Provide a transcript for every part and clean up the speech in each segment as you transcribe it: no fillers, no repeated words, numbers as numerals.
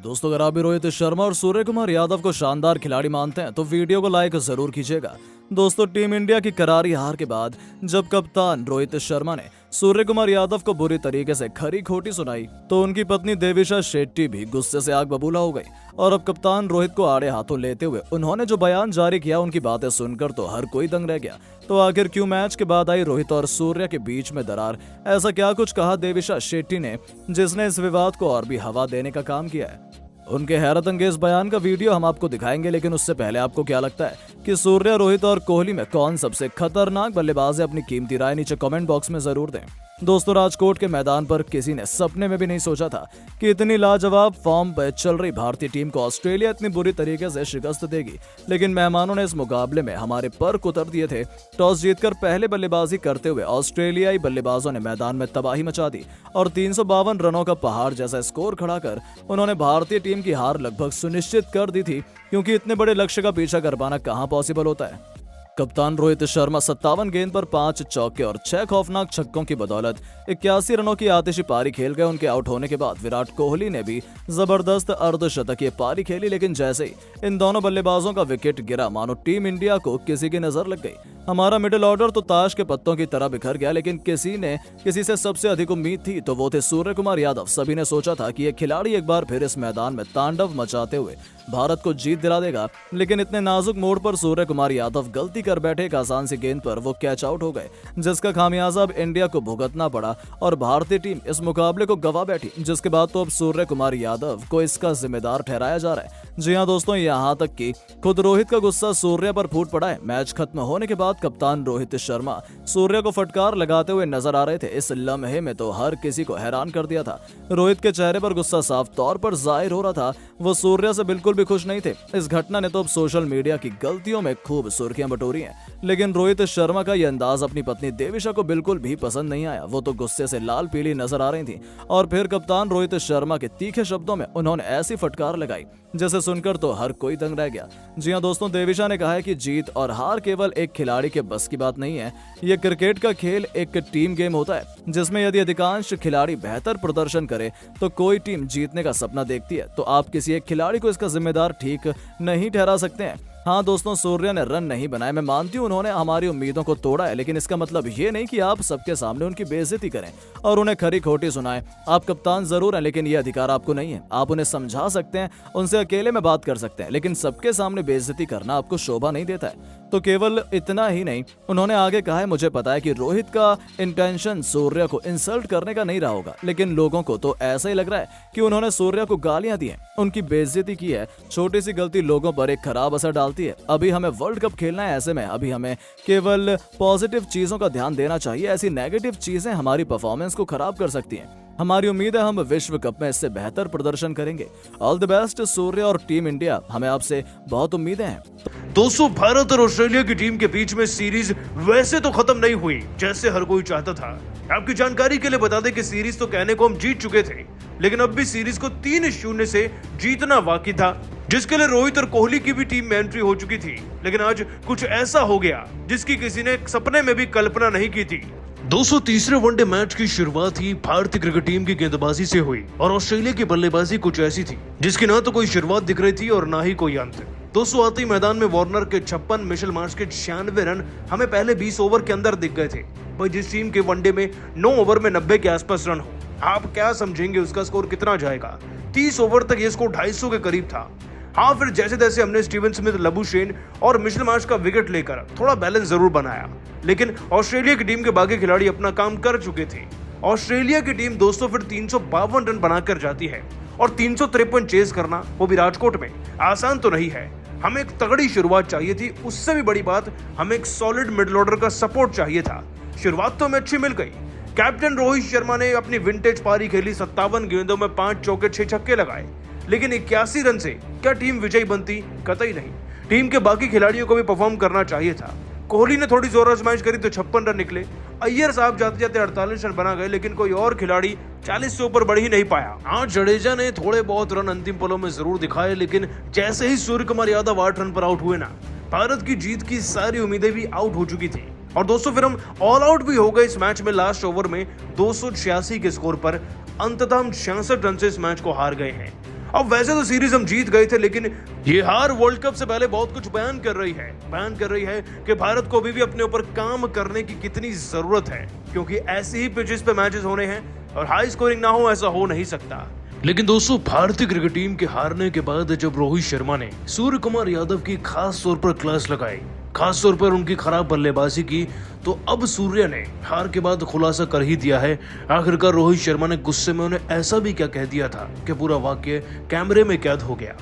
दोस्तों, अगर आप भी रोहित शर्मा और सूर्य कुमार यादव को शानदार खिलाड़ी मानते हैं तो वीडियो को लाइक जरूर कीजिएगा। दोस्तों, टीम इंडिया की करारी हार के बाद जब कप्तान रोहित शर्मा ने सूर्य कुमार यादव को बुरी तरीके से खरी खोटी सुनाई तो उनकी पत्नी देविशा शेट्टी भी गुस्से से आग बबूला हो गई और अब कप्तान रोहित को आड़े हाथों लेते हुए उन्होंने जो बयान जारी किया, उनकी बातें सुनकर तो हर कोई दंग रह गया। तो आखिर क्यों मैच के बाद आई रोहित और सूर्य के बीच में दरार? ऐसा क्या कुछ कहा देविशा शेट्टी ने जिसने इस विवाद को और भी हवा देने का काम किया है? उनके हैरत अंगेज बयान का वीडियो हम आपको दिखाएंगे, लेकिन उससे पहले आपको क्या लगता है कि सूर्य, रोहित और कोहली में कौन सबसे खतरनाक बल्लेबाज है? अपनी कीमती राय नीचे कमेंट बॉक्स में जरूर दें। दोस्तों, राजकोट के मैदान पर किसी ने सपने में भी नहीं सोचा था कि इतनी लाजवाब फॉर्म पर चल रही भारतीय टीम को ऑस्ट्रेलिया इतनी बुरी तरीके से शिकस्त देगी। लेकिन मेहमानों ने इस मुकाबले में हमारे पर उतर दिए थे। टॉस जीतकर पहले बल्लेबाजी करते हुए ऑस्ट्रेलियाई बल्लेबाजों ने मैदान में तबाही मचा दी और 352 रनों का पहाड़ जैसा स्कोर खड़ा कर उन्होंने भारतीय टीम की हार लगभग सुनिश्चित कर दी थी, क्योंकि इतने बड़े लक्ष्य का पीछा कर पाना कहां पॉसिबल होता है। कप्तान रोहित शर्मा 57 गेंद पर 5 चौके और 6 खौफनाक छक्कों की बदौलत 81 रनों की आतिशी पारी खेल गए। उनके आउट होने के बाद विराट कोहली ने भी जबरदस्त अर्धशतकीय पारी खेली, लेकिन जैसे ही इन दोनों बल्लेबाजों का विकेट गिरा, मानो टीम इंडिया को किसी की नजर लग गई। हमारा मिडिल ऑर्डर तो ताश के पत्तों की तरह बिखर गया, लेकिन किसी से सबसे अधिक उम्मीद थी तो वो थे सूर्य कुमार यादव। सभी ने सोचा था कि ये खिलाड़ी एक बार फिर इस मैदान में तांडव मचाते हुए भारत को जीत दिला देगा, लेकिन इतने नाजुक मोड़ पर सूर्य कुमार यादव गलती कर बैठे। एक आसान सी गेंद पर वो कैच आउट हो गए, जिसका खामियाजा अब इंडिया को भुगतना पड़ा और भारतीय टीम इस मुकाबले को गवा बैठी, जिसके बाद तो अब सूर्य कुमार यादव को इसका जिम्मेदार ठहराया जा रहा है। जी हां दोस्तों, यहाँ तक कि खुद रोहित का गुस्सा सूर्य पर फूट पड़ा है। मैच खत्म होने के बाद कप्तान रोहित शर्मा सूर्य को फटकार लगाते हुए नजर आ रहे थे। इस लम्हे में तो हर किसी को हैरान कर दिया था। रोहित के चेहरे पर गुस्सा साफ तौर पर जाहिर हो रहा था। वो सूर्य से बिल्कुल भी खुश नहीं थे। इस घटना ने तो अब सोशल मीडिया की गलतियों में खूब सुर्खियां बटोरी हैं, लेकिन रोहित शर्मा का यह अंदाज अपनी पत्नी देविशा को बिल्कुल भी पसंद नहीं आया। वो तो गुस्से से लाल पीली नजर आ रही थी और फिर कप्तान रोहित शर्मा के तीखे शब्दों में उन्होंने ऐसी फटकार लगाई जैसे सुनकर तो हर कोई दंग रह गया। जी हां दोस्तों, देविशा ने कहा है कि जीत और हार केवल एक खिलाड़ी के बस की बात नहीं है। ये क्रिकेट का खेल एक टीम गेम होता है, जिसमें यदि अधिकांश खिलाड़ी बेहतर प्रदर्शन करे तो कोई टीम जीतने का सपना देखती है। तो आप किसी एक खिलाड़ी को इसका जिम्मेदार ठीक नहीं ठहरा सकते हैं। हाँ दोस्तों, सूर्य ने रन नहीं बनाए, मैं मानती हूँ उन्होंने हमारी उम्मीदों को तोड़ा है, लेकिन इसका मतलब ये नहीं कि आप सबके सामने उनकी बेइज्जती करें और उन्हें खरी खोटी सुनाएं। आप कप्तान जरूर हैं, लेकिन ये अधिकार आपको नहीं है। आप उन्हें समझा सकते हैं, उनसे अकेले में बात कर सकते हैं, लेकिन सबके सामने बेइज्जती करना आपको शोभा नहीं देता है। तो केवल इतना ही नहीं, उन्होंने आगे कहा है, मुझे पता है कि रोहित का इंटेंशन सूर्य को इंसल्ट करने का नहीं रहा होगा, लेकिन लोगों को तो ऐसा ही लग रहा है कि उन्होंने सूर्य को गालियां दी हैं, उनकी बेइज्जती की है। छोटी सी गलती लोगों पर एक खराब असर डालती है। अभी हमें वर्ल्ड कप खेलना है, ऐसे में अभी हमें केवल पॉजिटिव चीजों का ध्यान देना चाहिए। ऐसी नेगेटिव चीजें हमारी परफॉर्मेंस को खराब कर सकती हैं। हमारी उम्मीद है हम विश्व कप में इससे बेहतर प्रदर्शन करेंगे। ऑल द बेस्ट सूर्य और टीम इंडिया, हमें आपसे बहुत उम्मीदें हैं। दोस्तों, भारत और ऑस्ट्रेलिया की टीम के बीच में सीरीज वैसे तो खत्म नहीं हुई जैसे हर कोई चाहता था। आपकी जानकारी के लिए बता दें कि सीरीज तो कहने को हम जीत चुके थे, लेकिन अब भी सीरीज को 3-0 से जीतना बाकी था, जिसके लिए रोहित और कोहली की भी टीम में एंट्री हो चुकी थी। लेकिन आज कुछ ऐसा हो गया जिसकी किसी ने सपने में भी कल्पना नहीं की थी। दोस्तों, तीसरे वनडे मैच की शुरुआत ही भारतीय क्रिकेट टीम की गेंदबाजी से हुई और ऑस्ट्रेलिया की बल्लेबाजी कुछ ऐसी थी जिसकी ना तो कोई शुरुआत दिख रही थी और ना ही कोई अंत। दोस्तों, आते ही मैदान में वार्नर के 56, मिशेल मार्श के 96 रन हमें पहले 20 ओवर के अंदर दिख गए थे। भाई, जिस टीम के वनडे में 9 ओवर में 90 के आसपास रन हो, आप क्या समझेंगे उसका स्कोर कितना जाएगा? 30 ओवर तक ये स्कोर 250 के करीब था। हाँ, फिर जैसे तैसे हमने स्टीवन स्मिथ, लबुशेन और मिशेल मार्श का विकेट लेकर थोड़ा बैलेंस जरूर बनाया, लेकिन ऑस्ट्रेलिया की टीम के बाकी खिलाड़ी अपना काम कर चुके थे। ऑस्ट्रेलिया की टीम दोस्तों फिर 352 रन बनाकर जाती है और 353 चेज करना, वो भी राजकोट में, आसान तो नहीं है। हमें एक तगड़ी शुरुआत चाहिए थी, उससे भी बड़ी बात हमें एक सॉलिड मिडिल ऑर्डर का सपोर्ट चाहिए था। शुरुआत तो हमें अच्छी मिल गई। कैप्टन रोहित शर्मा ने अपनी विंटेज पारी खेली, 57 गेंदों में 5 चौके 6 छक्के लगाए, लेकिन 81 रन से क्या टीम विजयी बनती? कतई नहीं। टीम के बाकी खिलाड़ियों को भी परफॉर्म करना चाहिए था। कोहली ने थोड़ी जोर आजमाइश करी तो 56 रन निकले। अय्यर साहब जाते जाते 48 रन बना गए, लेकिन कोई और खिलाड़ी 40 से ऊपर बढ़ ही नहीं पाया। हाँ, जडेजा ने थोड़े बहुत रन अंतिम पलों में जरूर दिखाए, लेकिन जैसे ही सूर्य कुमार यादव 8 रन पर आउट हुए ना, भारत की जीत की सारी उम्मीदें भी आउट हो चुकी थी। और दोस्तों फिर हम ऑल आउट भी हो गए इस मैच में। लास्ट ओवर में 286 के स्कोर पर अंततः हम 66 रन से इस मैच को हार गए हैं। अब वैसे तो सीरीज हम जीत गए थे, लेकिन ये हार वर्ल्ड कप से पहले बहुत कुछ बयान कर रही है कि भारत को अभी भी अपने ऊपर काम करने की कितनी जरूरत है, क्योंकि ऐसे ही पिचेस पे मैचेस होने हैं और हाई स्कोरिंग ना हो ऐसा हो नहीं सकता। लेकिन दोस्तों भारतीय क्रिकेट टीम के हारने के बाद जब रोहित शर्मा ने सूर्य कुमार यादव की खास तौर पर क्लास लगाई, खास तौर पर उनकी खराब बल्लेबाजी की, तो अब सूर्य ने हार के बाद खुलासा कर ही दिया है। आखिरकार रोहित शर्मा ने गुस्से में उन्हें ऐसा भी क्या कह दिया था कि पूरा वाक्य कैमरे में कैद हो गया।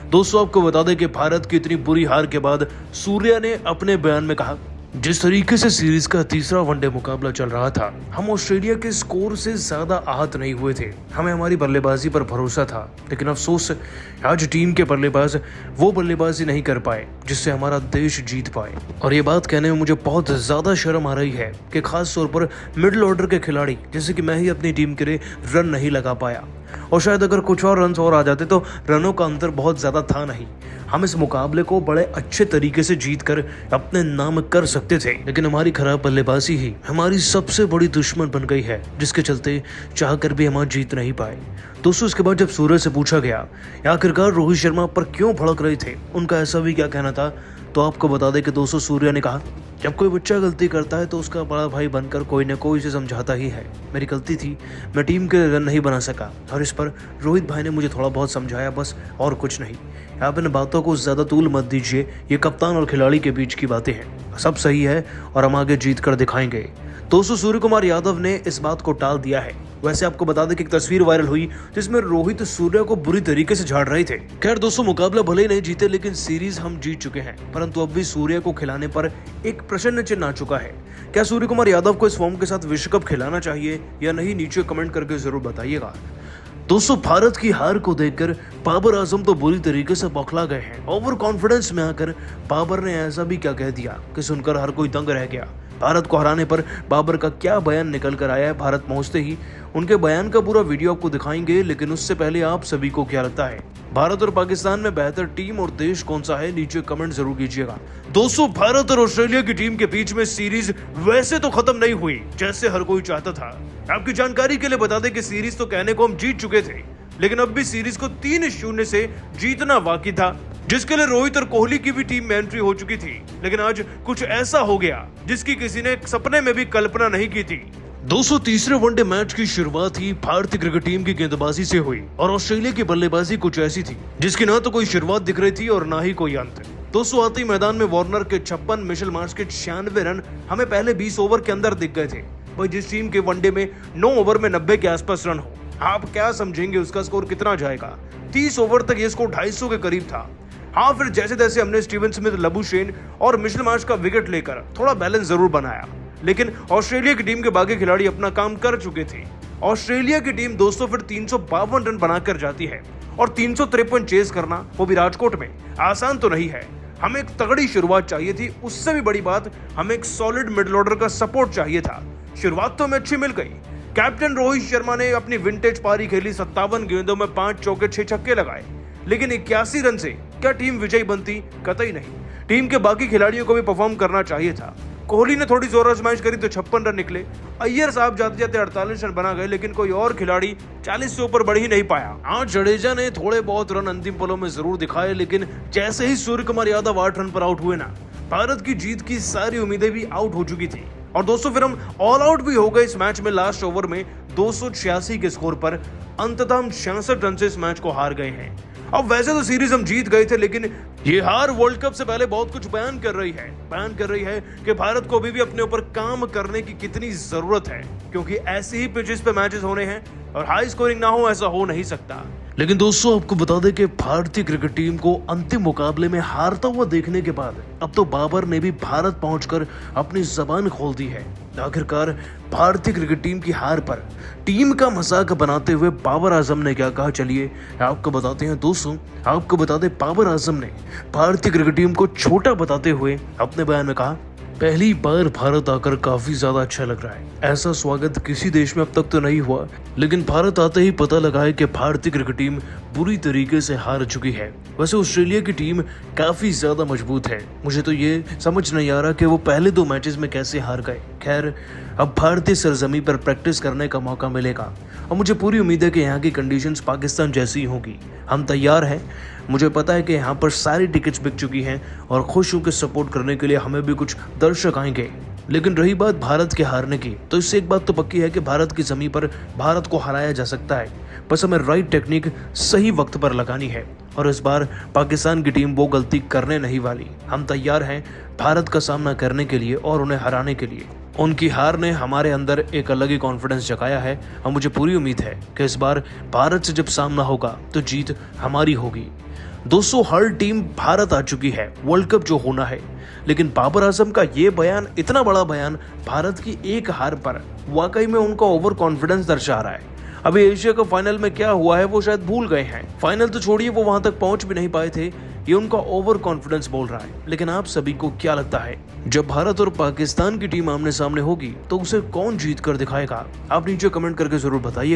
दोस्तों आपको बता दें कि भारत की इतनी बुरी हार के बाद सूर्य ने अपने बयान में कहा, जिस तरीके से सीरीज का तीसरा वनडे मुकाबला चल रहा था, हम ऑस्ट्रेलिया के स्कोर से ज्यादा आहत नहीं हुए थे। हमें हमारी बल्लेबाजी पर भरोसा था, लेकिन अफसोस आज टीम के बल्लेबाज वो बल्लेबाजी नहीं कर पाए जिससे हमारा देश जीत पाए। और ये बात कहने में मुझे बहुत ज्यादा शर्म आ रही है कि खास तौर पर मिडिल ऑर्डर के खिलाड़ी जैसे कि मैं ही अपनी टीम के लिए रन नहीं लगा पाया, और शायद अगर कुछ और रन और आ जाते तो रनों का अंतर बहुत ज्यादा था नहीं, हम इस मुकाबले को बड़े अच्छे तरीके से जीत कर अपने नाम कर सकते थे। लेकिन हमारी खराब बल्लेबाजी ही हमारी सबसे बड़ी दुश्मन बन गई है, जिसके चलते चाहकर भी हम जीत नहीं पाए। दोस्तों इसके बाद जब सूर्य से पूछा गया आखिरकार रोहित शर्मा पर क्यों भड़क रहे थे, उनका ऐसा भी क्या कहना था, तो आपको बता दें कि दोस्तों सूर्य ने कहा, जब कोई बच्चा गलती करता है तो उसका बड़ा भाई बनकर कोई न कोई उसे समझाता ही है। मेरी गलती थी, मैं टीम के रन नहीं बना सका और इस पर रोहित भाई ने मुझे थोड़ा बहुत समझाया, बस और कुछ नहीं। आप इन बातों को ज़्यादा तूल मत दीजिए, ये कप्तान और खिलाड़ी के बीच की बातें हैं, सब सही है और हम आगे जीत कर दिखाएंगे। दोस्तों सूर्य कुमार यादव ने इस बात को टाल दिया है। वैसे आपको बता दें कि एक तस्वीर वायरल हुई जिसमें रोहित सूर्य को बुरी तरीके से झाड़ रहे थे। खैर दोस्तों मुकाबला भले ही नहीं जीते, लेकिन सीरीज हम जीत चुके हैं, परंतु अब भी सूर्य को खिलाने पर एक प्रश्न चिन्ह आ चुका है। क्या सूर्य कुमार यादव को इस फॉर्म के साथ विश्व कप खिलाना चाहिए या नहीं, नीचे कमेंट करके जरूर बताइएगा। दोस्तों भारत की हार को देखकर बाबर आजम तो बुरी तरीके से बौखला गए हैं। ओवर कॉन्फिडेंस में आकर बाबर ने ऐसा भी क्या कह दिया कि सुनकर हर कोई दंग रह गया। भारत को हराने पर बाबर का क्या बयान निकल कर आया है, भारत पहुंचते ही उनके बयान का पूरा वीडियो आपको दिखाएंगे, लेकिन उससे पहले आप सभी को क्या लगता है, भारत और पाकिस्तान में बेहतर टीम और देश कौन सा है, नीचे कमेंट जरूर कीजिएगा। दोस्तों भारत और ऑस्ट्रेलिया की टीम के बीच में सीरीज वैसे तो खत्म नहीं हुई जैसे हर कोई चाहता था। आपकी जानकारी के लिए बता दें कि सीरीज तो कहने को हम जीत चुके थे, लेकिन अब भी सीरीज को 3-0 से जीतना बाकी था, जिसके लिए रोहित और कोहली की भी टीम में एंट्री हो चुकी थी। लेकिन आज कुछ ऐसा हो गया जिसकी किसी ने सपने में भी कल्पना नहीं की थी। दोस्तों तीसरे वनडे मैच की शुरुआत ही भारतीय क्रिकेट टीम की गेंदबाजी से हुई और ऑस्ट्रेलिया की बल्लेबाजी कुछ ऐसी थी जिसकी ना तो कोई शुरुआत दिख रही थी और ना ही कोई अंत। दोस्तों आते ही मैदान में वार्नर के 56, मिशेल मार्श के 96 रन हमें पहले 20 ओवर के अंदर दिख गए थे। भाई जिस टीम के वनडे में 9 ओवर में 90 के आसपास रन हो, आप क्या समझेंगे उसका स्कोर कितना जाएगा। 30 ओवर तक ये स्कोर 250 के करीब था। हाँ फिर जैसे तैसे हमने स्टीवन स्मिथ, लबुशेन और मिशेल मार्श का विकेट लेकर थोड़ा बैलेंस जरूर बनाया, लेकिन ऑस्ट्रेलिया की टीम के बाकी खिलाड़ी अपना काम कर चुके थे। ऑस्ट्रेलिया की टीम दोस्तों फिर 352 रन बनाकर जाती है और 353 चेज करना वो भी राजकोट में आसान तो नहीं है। हमें एक तगड़ी शुरुआत चाहिए थी, उससे भी बड़ी बात हमें एक सॉलिड मिडिल ऑर्डर का सपोर्ट चाहिए था। शुरुआत तो हमें अच्छी मिल गई। कैप्टन रोहित शर्मा ने अपनी विंटेज पारी खेली, 57 गेंदों में 5 चौके 6 छक्के लगाए, लेकिन 81 रन से क्या टीम विजयी बनती, कतई नहीं। टीम के बाकी खिलाड़ियों को भी परफॉर्म करना चाहिए था। कोहली ने थोड़ी जोर आजमाइश करी तो 56 रन निकले। अय्यर साहब जाते जाते 48 रन बना गए, लेकिन कोई और खिलाड़ी 40 से ऊपर बढ़ ही नहीं पाया। आज जडेजा ने थोड़े बहुत रन अंतिम पलों में जरूर दिखाए, लेकिन जैसे ही सूर्य कुमार यादव 8 रन पर आउट हुए ना, भारत की जीत की सारी उम्मीदें भी आउट हो चुकी थी। और दोस्तों फिर हम ऑल आउट भी हो गए इस मैच में। लास्ट ओवर में 286 के स्कोर पर अंततः हम 66 रन से इस मैच को हार गए हैं। अब वैसे तो सीरीज हम जीत गए थे, लेकिन ये हार वर्ल्ड कप से पहले बहुत कुछ बयान कर रही है कि भारत को अभी भी अपने ऊपर काम करने की कितनी जरूरत है, क्योंकि ऐसे ही पिचेस पे मैचेस होने हैं और हाई स्कोरिंग ना हो ऐसा हो नहीं सकता। लेकिन दोस्तों आपको बता दें कि भारतीय क्रिकेट टीम को अंतिम मुकाबले में हारता हुआ देखने के बाद अब तो बाबर ने भी भारत पहुंचकर अपनी जबान खोल दी है। आखिरकार भारतीय क्रिकेट टीम की हार पर टीम का मजाक बनाते हुए बाबर आजम ने क्या कहा, चलिए आपको बताते हैं। दोस्तों आपको बता दें बाबर आजम ने भारतीय क्रिकेट टीम को छोटा बताते हुए अपने बयान में कहा, पहली बार भारत आकर काफी ज्यादा अच्छा लग रहा है। ऐसा स्वागत किसी देश में अब तक तो नहीं हुआ, लेकिन भारत आते ही पता लगा है कि भारतीय क्रिकेट टीम बुरी तरीके से हार चुकी है। वैसे ऑस्ट्रेलिया की टीम काफी ज्यादा मजबूत है। मुझे तो ये समझ नहीं आ रहा कि वो पहले 2 मैचेस में कैसे हार गए। खैर, अब भारतीय सरजमी पर प्रैक्टिस करने का मौका मिलेगा और मुझे पूरी उम्मीद है कि यहाँ की कंडीशंस पाकिस्तान जैसी ही होगी। हम तैयार हैं। मुझे पता है कि यहाँ पर सारी टिकट्स बिक चुकी हैं और खुश होकर सपोर्ट करने के लिए हमें भी कुछ दर्शक आएंगे। लेकिन रही बात भारत के हारने की, तो इससे एक बात तो पक्की है कि भारत की जमीन पर भारत को हराया जा सकता है। बस हमें राइट टेक्निक सही वक्त पर लगानी है और इस बार पाकिस्तान की टीम वो गलती करने नहीं वाली। हम तैयार हैं भारत का सामना करने के लिए और उन्हें हराने के लिए। उनकी हार ने हमारे अंदर एक अलग ही कॉन्फिडेंस जगाया है और मुझे पूरी उम्मीद है कि इस बार भारत से जब सामना होगा तो जीत हमारी होगी। दोस्तों, हर टीम भारत आ चुकी है वर्ल्ड कप जो होना है, लेकिन बाबर आजम का ये बयान, इतना बड़ा बयान भारत की एक हार पर, वाकई में उनका ओवर कॉन्फिडेंस दर्शा रहा है। अभी एशिया कप फाइनल में क्या हुआ है वो शायद भूल गए हैं। फाइनल तो छोड़िए, वो वहां तक पहुंच भी नहीं पाए थे। ये उनका ओवर कॉन्फिडेंस बोल रहा है। लेकिन आप सभी को क्या लगता है, जब भारत और पाकिस्तान की टीम आमने सामने होगी तो उसे कौन जीत कर दिखाएगा? आप नीचे कमेंट करके जरूर बताइए।